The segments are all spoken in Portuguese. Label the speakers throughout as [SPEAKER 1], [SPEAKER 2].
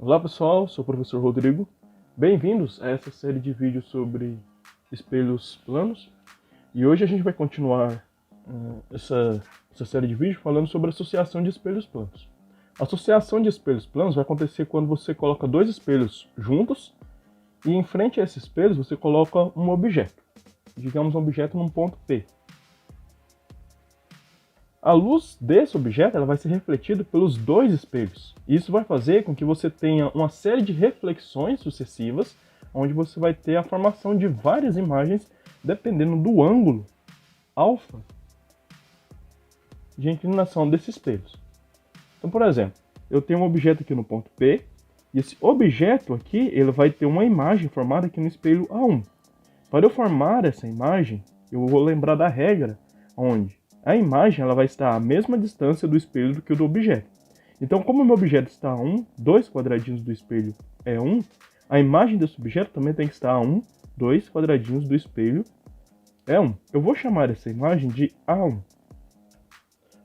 [SPEAKER 1] Olá pessoal, sou o professor Rodrigo. Bem-vindos a essa série de vídeos sobre espelhos planos. E hoje a gente vai continuar essa série de vídeos falando sobre associação de espelhos planos. A associação de espelhos planos vai acontecer quando você coloca dois espelhos juntos e em frente a esses espelhos você coloca um objeto. Digamos um objeto num ponto P. A luz desse objeto ela vai ser refletida pelos dois espelhos. Isso vai fazer com que você tenha uma série de reflexões sucessivas, onde você vai ter a formação de várias imagens dependendo do ângulo alfa de inclinação desses espelhos. Então, por exemplo, eu tenho um objeto aqui no ponto P, e esse objeto aqui ele vai ter uma imagem formada aqui no espelho A1. Para eu formar essa imagem, eu vou lembrar da regra onde a imagem ela vai estar à mesma distância do espelho do que o do objeto. Então, como o meu objeto está a 1, 2 quadradinhos do espelho é 1, a imagem desse objeto também tem que estar a 1, 2 quadradinhos do espelho é 1. Eu vou chamar essa imagem de A1.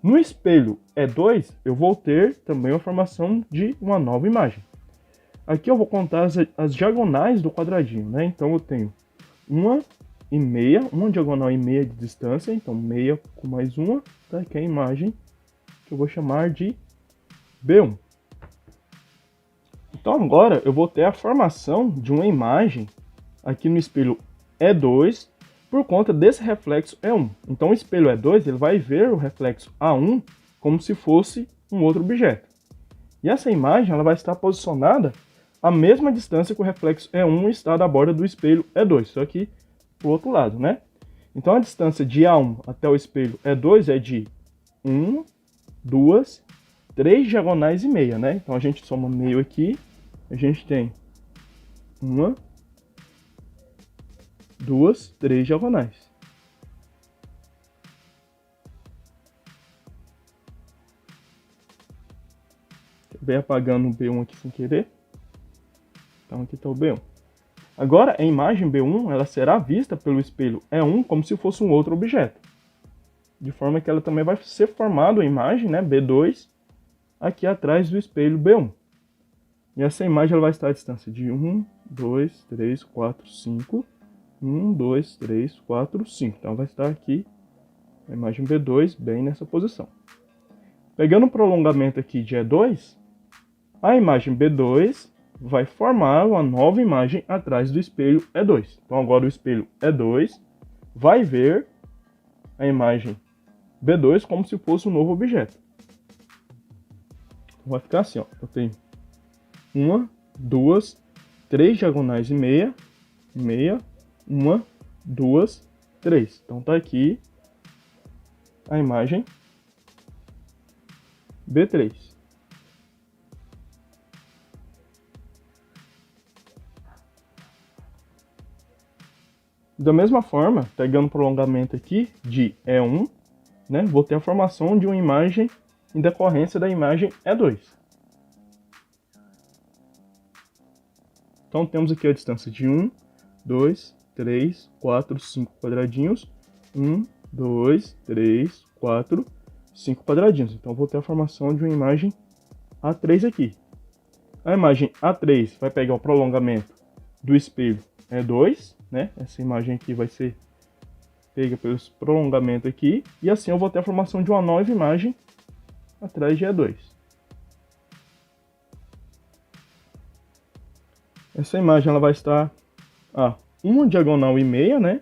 [SPEAKER 1] No espelho E2, eu vou ter também a formação de uma nova imagem. Aqui eu vou contar as diagonais do quadradinho, né? Então eu tenho uma diagonal e meia de distância, então meia com mais uma, tá? Que é a imagem que eu vou chamar de B1. Então agora eu vou ter a formação de uma imagem aqui no espelho E2 por conta desse reflexo E1. Então o espelho E2 ele vai ver o reflexo A1 como se fosse um outro objeto. E essa imagem ela vai estar posicionada à mesma distância que o reflexo E1 está da borda do espelho E2, só que pro outro lado, né? Então a distância de A1 até o espelho E2 é de 1, 2, 3 diagonais e meia, né? Então a gente soma meio aqui, a gente tem 1, 2, 3 diagonais. Acabei apagando o B1 aqui sem querer. Então aqui está o B1. Agora, a imagem B1 ela será vista pelo espelho E1 como se fosse um outro objeto. De forma que ela também vai ser formada a imagem, né, B2, aqui atrás do espelho B1. E essa imagem ela vai estar à distância de 1, 2, 3, 4, 5. 1, 2, 3, 4, 5. Então vai estar aqui a imagem B2 bem nessa posição. Pegando o prolongamento aqui de E2, a imagem B2 vai formar uma nova imagem atrás do espelho E2. Então agora o espelho E2 vai ver a imagem B2 como se fosse um novo objeto. Então vai ficar assim, ó. Eu tenho 1, 2, 3 diagonais e meia, 1, 2, 3. Então tá aqui a imagem B3. Da mesma forma, pegando o prolongamento aqui de E1, né, vou ter a formação de uma imagem em decorrência da imagem E2. Então temos aqui a distância de 1, 2, 3, 4, 5 quadradinhos. 1, 2, 3, 4, 5 quadradinhos. Então vou ter a formação de uma imagem A3 aqui. A imagem A3 vai pegar o prolongamento do espelho E2, né? Essa imagem aqui vai ser pega pelo prolongamento aqui, e assim eu vou ter a formação de uma nova imagem atrás de E2. Essa imagem ela vai estar a uma diagonal e meia, né?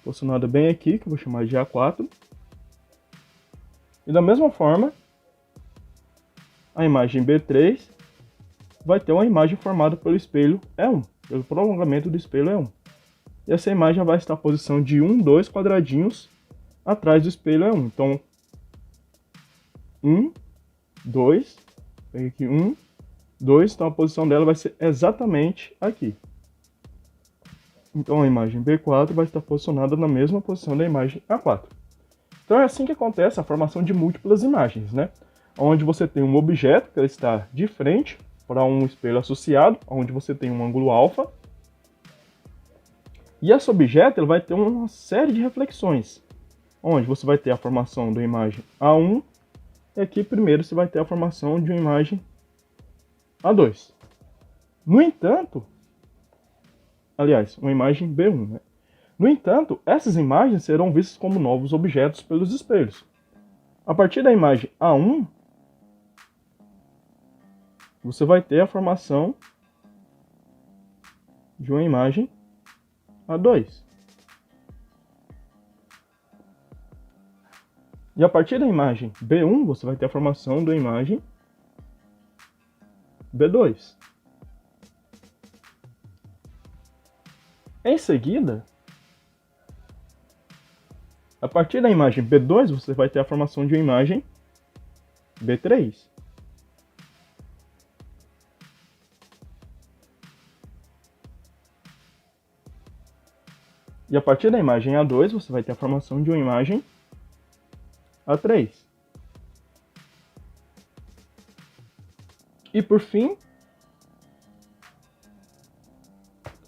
[SPEAKER 1] Posicionada bem aqui, que eu vou chamar de A4. E da mesma forma, a imagem B3 vai ter uma imagem formada pelo espelho E1, pelo prolongamento do espelho E1. E essa imagem vai estar a posição de 1, 2 quadradinhos atrás do espelho E1. Então, 1, 2, pega aqui 1, 2, então a posição dela vai ser exatamente aqui. Então a imagem B4 vai estar posicionada na mesma posição da imagem A4. Então é assim que acontece a formação de múltiplas imagens, né? Onde você tem um objeto que está de frente para um espelho associado, onde você tem um ângulo alfa. E esse objeto ele vai ter uma série de reflexões, onde você vai ter a formação de uma imagem A1, e aqui primeiro você vai ter a formação de uma imagem A2. No entanto, aliás, uma imagem B1, né? No entanto, essas imagens serão vistas como novos objetos pelos espelhos. A partir da imagem A1, você vai ter a formação de uma imagem A2. E a partir da imagem B1, você vai ter a formação da imagem B2. Em seguida, a partir da imagem B2, você vai ter a formação de uma imagem B3. E a partir da imagem A2, você vai ter a formação de uma imagem A3. E por fim,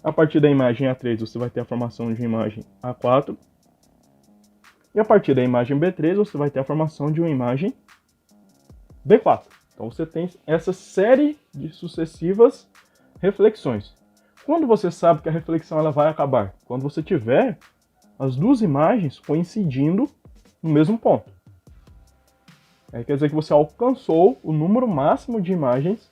[SPEAKER 1] a partir da imagem A3, você vai ter a formação de uma imagem A4. E a partir da imagem B3, você vai ter a formação de uma imagem B4. Então você tem essa série de sucessivas reflexões. Quando você sabe que a reflexão ela vai acabar? Quando você tiver as duas imagens coincidindo no mesmo ponto. Aí quer dizer que você alcançou o número máximo de imagens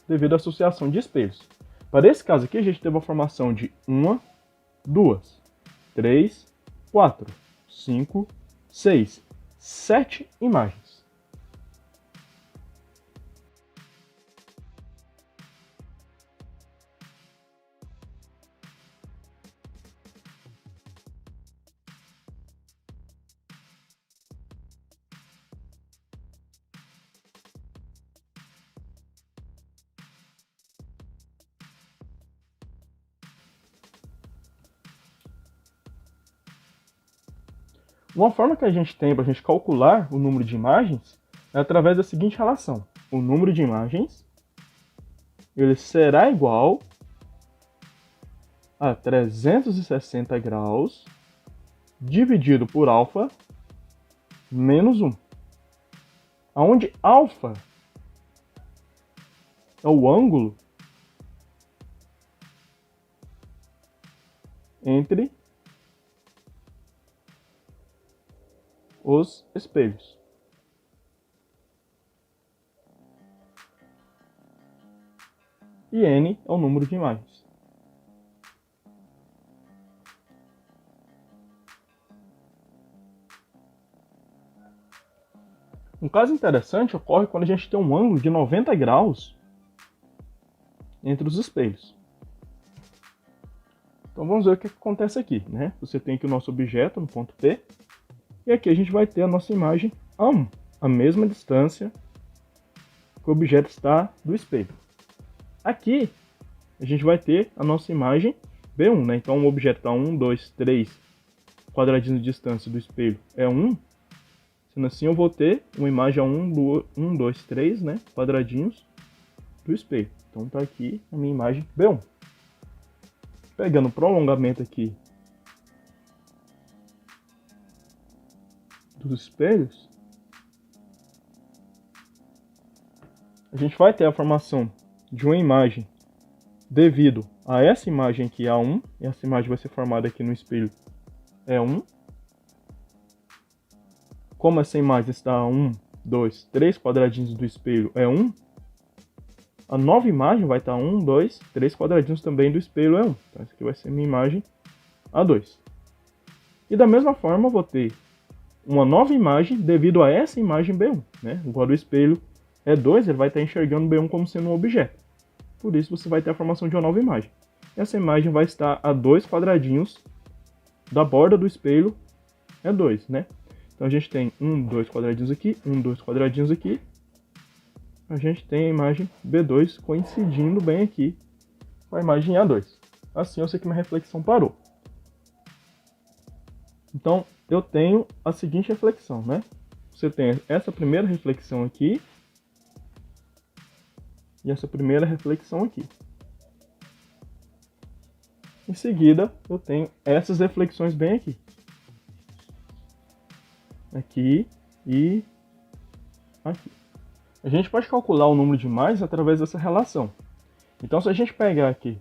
[SPEAKER 1] devido à associação de espelhos. Para esse caso aqui, a gente teve a formação de 1, 2, 3, 4, 5, 6, 7 imagens. Uma forma que a gente tem para a gente calcular o número de imagens é através da seguinte relação. O número de imagens ele será igual a 360 graus dividido por alfa menos 1. Onde alfa é o ângulo entre os espelhos. E n é o número de imagens. Um caso interessante ocorre quando a gente tem um ângulo de 90 graus entre os espelhos. Então vamos ver o que acontece aqui, né? Você tem aqui o nosso objeto no ponto P, e aqui a gente vai ter a nossa imagem A1, a mesma distância que o objeto está do espelho. Aqui a gente vai ter a nossa imagem B1, né? Então o objeto está 1, 2, 3 quadradinhos de distância do espelho é 1. Sendo assim, eu vou ter uma imagem a 1, 2, 3, né? Quadradinhos do espelho. Então está aqui a minha imagem B1. Pegando o prolongamento aqui dos espelhos, a gente vai ter a formação de uma imagem devido a essa imagem aqui A1, e essa imagem vai ser formada aqui no espelho E1. Como essa imagem está a 1, 2, 3 quadradinhos do espelho E1, a nova imagem vai estar 1, 2, 3 quadradinhos também do espelho E1. Então essa aqui vai ser minha imagem A2. E da mesma forma eu vou ter uma nova imagem devido a essa imagem B1, né? Agora o espelho E2 ele vai estar enxergando o B1 como sendo um objeto. Por isso você vai ter a formação de uma nova imagem. Essa imagem vai estar a 2 quadradinhos da borda do espelho E2, né? Então a gente tem 1, 2 quadradinhos aqui, 1, 2 quadradinhos aqui. A gente tem a imagem B2 coincidindo bem aqui com a imagem A2. Assim eu sei que minha reflexão parou. Então eu tenho a seguinte reflexão, né? Você tem essa primeira reflexão aqui e essa primeira reflexão aqui. Em seguida eu tenho essas reflexões bem aqui. Aqui e aqui. A gente pode calcular o número de imagens através dessa relação. Então, se a gente pegar aqui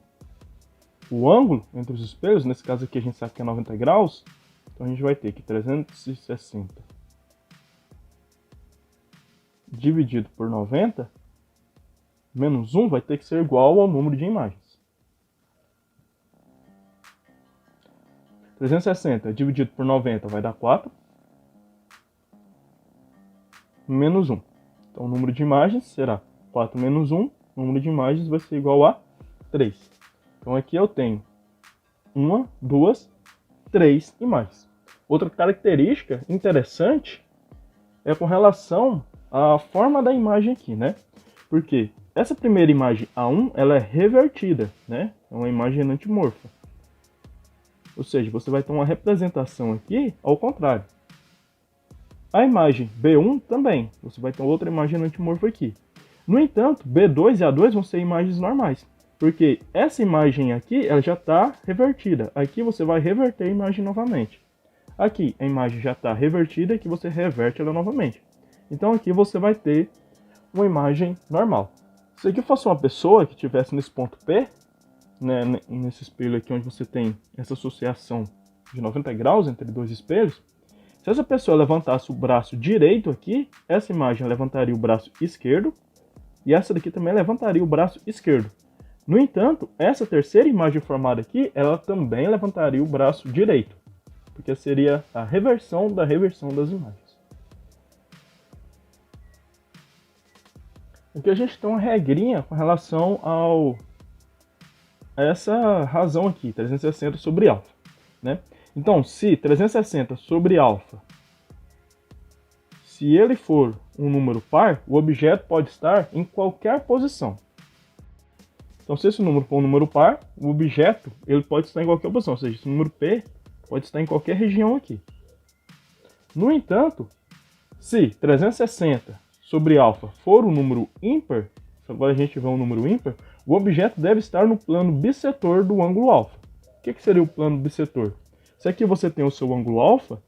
[SPEAKER 1] o ângulo entre os espelhos, nesse caso aqui a gente sabe que é 90 graus, então a gente vai ter que 360 dividido por 90 menos 1 vai ter que ser igual ao número de imagens. 360 dividido por 90 vai dar 4, menos 1. Então o número de imagens será 4 menos 1, o número de imagens vai ser igual a 3. Então aqui eu tenho 1, 2, 3 imagens. Outra característica interessante é com relação à forma da imagem aqui, né? Porque essa primeira imagem A1, ela é revertida, né? É uma imagem enantiomorfa. Ou seja, você vai ter uma representação aqui ao contrário. A imagem B1 também, você vai ter outra imagem enantiomorfa aqui. No entanto, B2 e A2 vão ser imagens normais, porque essa imagem aqui ela já está revertida. Aqui você vai reverter a imagem novamente. Aqui a imagem já está revertida, aqui você reverte ela novamente. Então aqui você vai ter uma imagem normal. Se aqui fosse uma pessoa que estivesse nesse ponto P, né, nesse espelho aqui onde você tem essa associação de 90 graus entre dois espelhos, se essa pessoa levantasse o braço direito aqui, essa imagem levantaria o braço esquerdo e essa daqui também levantaria o braço esquerdo. No entanto, essa terceira imagem formada aqui, ela também levantaria o braço direito, porque seria a reversão da reversão das imagens. Aqui a gente tem uma regrinha com relação a essa razão aqui, 360 sobre alfa, né? Então, se 360 sobre alfa, se ele for um número par, o objeto pode estar em qualquer posição. Então, se esse número for um número par, o objeto ele pode estar em qualquer posição, ou seja, esse número P pode estar em qualquer região aqui. No entanto, se 360 sobre alfa for um número ímpar, se agora a gente vê um número ímpar, o objeto deve estar no plano bissetor do ângulo alfa. O que seria o plano bissetor? Se aqui você tem o seu ângulo alfa,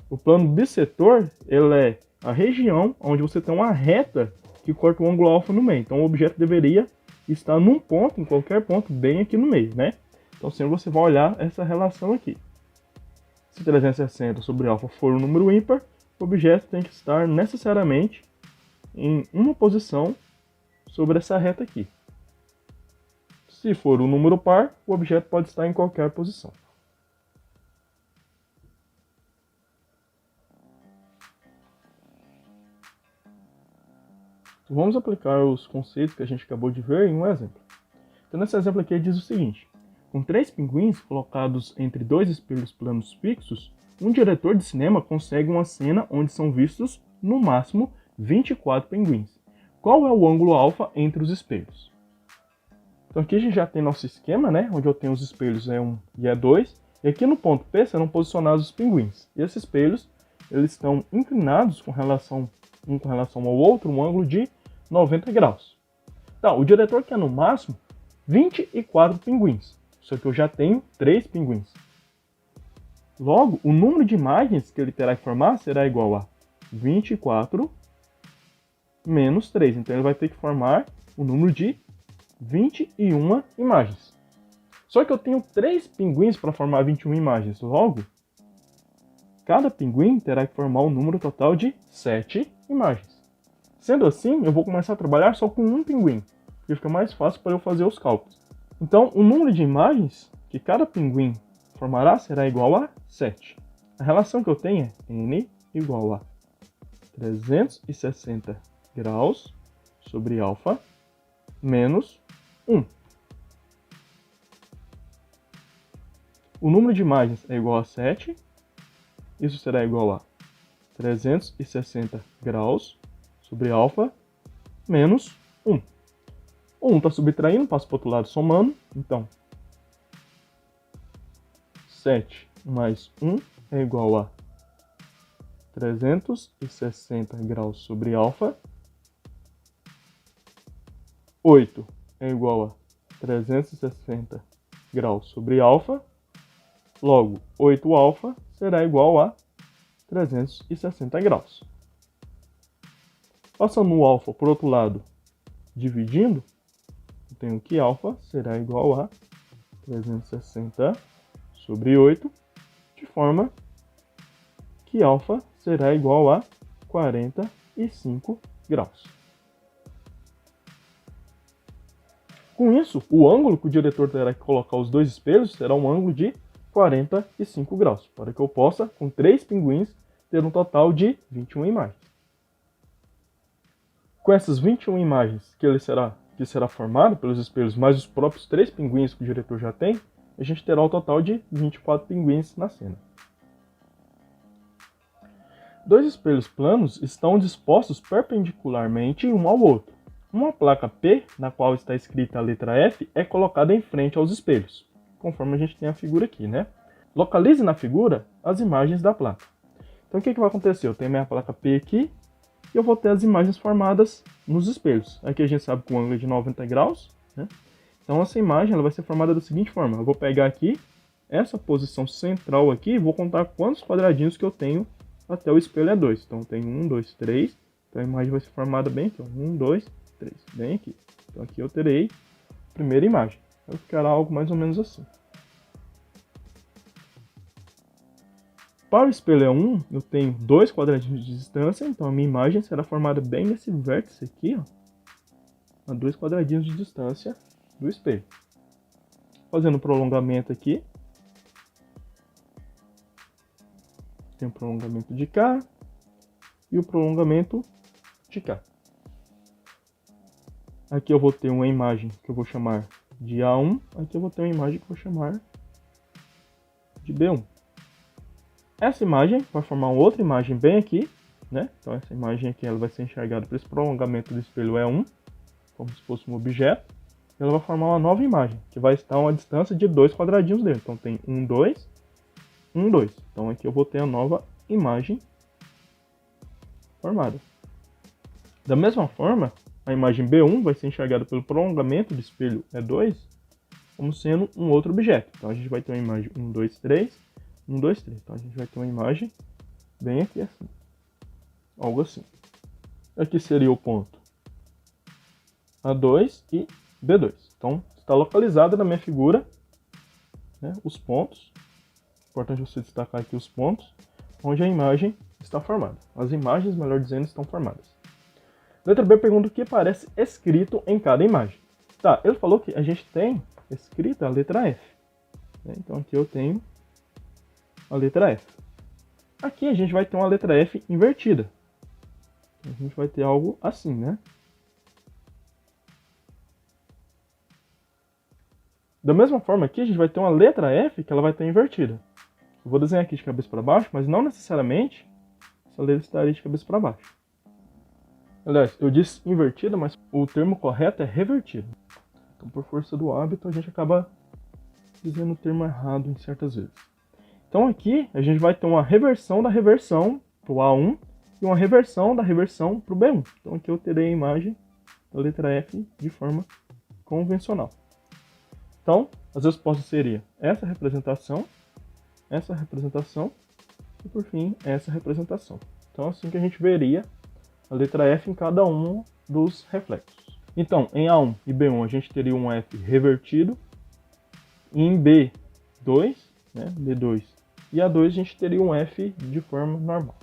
[SPEAKER 1] o plano bissetor ele é a região onde você tem uma reta que corta o ângulo alfa no meio. Então o objeto deveria estar num ponto, em qualquer ponto, bem aqui no meio, né? Então sempre você vai olhar essa relação aqui. Se 360 sobre alfa for um número ímpar, o objeto tem que estar necessariamente em uma posição sobre essa reta aqui. Se for um número par, o objeto pode estar em qualquer posição. Vamos aplicar os conceitos que a gente acabou de ver em um exemplo. Então, nesse exemplo aqui, ele diz o seguinte: com 3 pinguins colocados entre 2 espelhos planos fixos, um diretor de cinema consegue uma cena onde são vistos, no máximo, 24 pinguins. Qual é o ângulo alfa entre os espelhos? Então aqui a gente já tem nosso esquema, né? Onde eu tenho os espelhos E1 e E2. E aqui no ponto P serão posicionados os pinguins. E esses espelhos eles estão inclinados com relação ao outro, um ângulo de 90 graus. Então, o diretor quer no máximo 24 pinguins. Só que eu já tenho 3 pinguins. Logo, o número de imagens que ele terá que formar será igual a 24 menos 3. Então ele vai ter que formar o número de 21 imagens. Só que eu tenho 3 pinguins para formar 21 imagens. Logo, cada pinguim terá que formar um número total de 7 imagens. Sendo assim, eu vou começar a trabalhar só com um pinguim, porque fica mais fácil para eu fazer os cálculos. Então, o número de imagens que cada pinguim formará será igual a 7. A relação que eu tenho é n igual a 360 graus sobre alfa menos 1. O número de imagens é igual a 7. Isso será igual a 360 graus sobre alfa menos 1. O 1 está subtraindo, passa para o outro lado somando. Então, 7 mais 1 é igual a 360 graus sobre alfa. 8 é igual a 360 graus sobre alfa. Logo, 8 alfa será igual a 360 graus. Passando o alfa por outro lado, dividindo, eu tenho que alfa será igual a 360 sobre 8, de forma que alfa será igual a 45 graus. Com isso, o ângulo que o diretor terá que colocar os dois espelhos será um ângulo de 45 graus, para que eu possa, com 3 pinguins, ter um total de 21 imagens. Com essas 21 imagens que será formado pelos espelhos, mais os próprios 3 pinguins que o diretor já tem, a gente terá um total de 24 pinguins na cena. Dois espelhos planos estão dispostos perpendicularmente um ao outro. Uma placa P, na qual está escrita a letra F, é colocada em frente aos espelhos, conforme a gente tem a figura aqui, né? Localize na figura as imagens da placa. Então o que vai acontecer? Eu tenho minha placa P aqui e eu vou ter as imagens formadas nos espelhos. Aqui a gente sabe que o ângulo é de 90 graus, né? Então essa imagem ela vai ser formada da seguinte forma. Eu vou pegar aqui essa posição central aqui e vou contar quantos quadradinhos que eu tenho até o espelho é 2. Então tem 1, 2, 3. Então a imagem vai ser formada bem aqui, ó. 1, 2, 3, bem aqui. Então aqui eu terei a primeira imagem. Vai ficar algo mais ou menos assim. Para o espelho E1, eu tenho 2 quadradinhos de distância, então a minha imagem será formada bem nesse vértice aqui, ó, a 2 quadradinhos de distância do espelho. Fazendo um prolongamento aqui. Tem o prolongamento de cá e o prolongamento de cá. Aqui eu vou ter uma imagem que eu vou chamar de A1, aqui eu vou ter uma imagem que eu vou chamar de B1. Essa imagem vai formar uma outra imagem bem aqui, né? Então essa imagem aqui ela vai ser enxergada por esse prolongamento do espelho E1, como se fosse um objeto. E ela vai formar uma nova imagem, que vai estar a uma distância de 2 quadradinhos dele. Então tem 1, 2, 1, 2. Então aqui eu vou ter a nova imagem formada. Da mesma forma, a imagem B1 vai ser enxergada pelo prolongamento do espelho E2 como sendo um outro objeto. Então a gente vai ter uma imagem 1, 2, 3, 1, 2, 3. Então a gente vai ter uma imagem bem aqui assim. Algo assim. Aqui seria o ponto A2 e B2. Então está localizada na minha figura, né, os pontos. Importante você destacar aqui os pontos onde a imagem está formada. As imagens, melhor dizendo, estão formadas. Letra B pergunta o que aparece escrito em cada imagem. Tá, ele falou que a gente tem escrita a letra F. Né? Então aqui eu tenho a letra F. Aqui a gente vai ter uma letra F invertida. A gente vai ter algo assim, né? Da mesma forma aqui a gente vai ter uma letra F que ela vai estar invertida. Eu vou desenhar aqui de cabeça para baixo, mas não necessariamente essa letra estaria de cabeça para baixo. Aliás, eu disse invertida, mas o termo correto é revertida. Então, por força do hábito, a gente acaba dizendo o termo errado em certas vezes. Então, aqui, a gente vai ter uma reversão da reversão para o A1 e uma reversão da reversão para o B1. Então, aqui eu terei a imagem da letra F de forma convencional. Então, as respostas seriam essa representação e, por fim, essa representação. Então, assim que a gente veria a letra F em cada um dos reflexos. Então, em A1 e B1 a gente teria um F revertido. Em B2, né, B2 e A2 a gente teria um F de forma normal.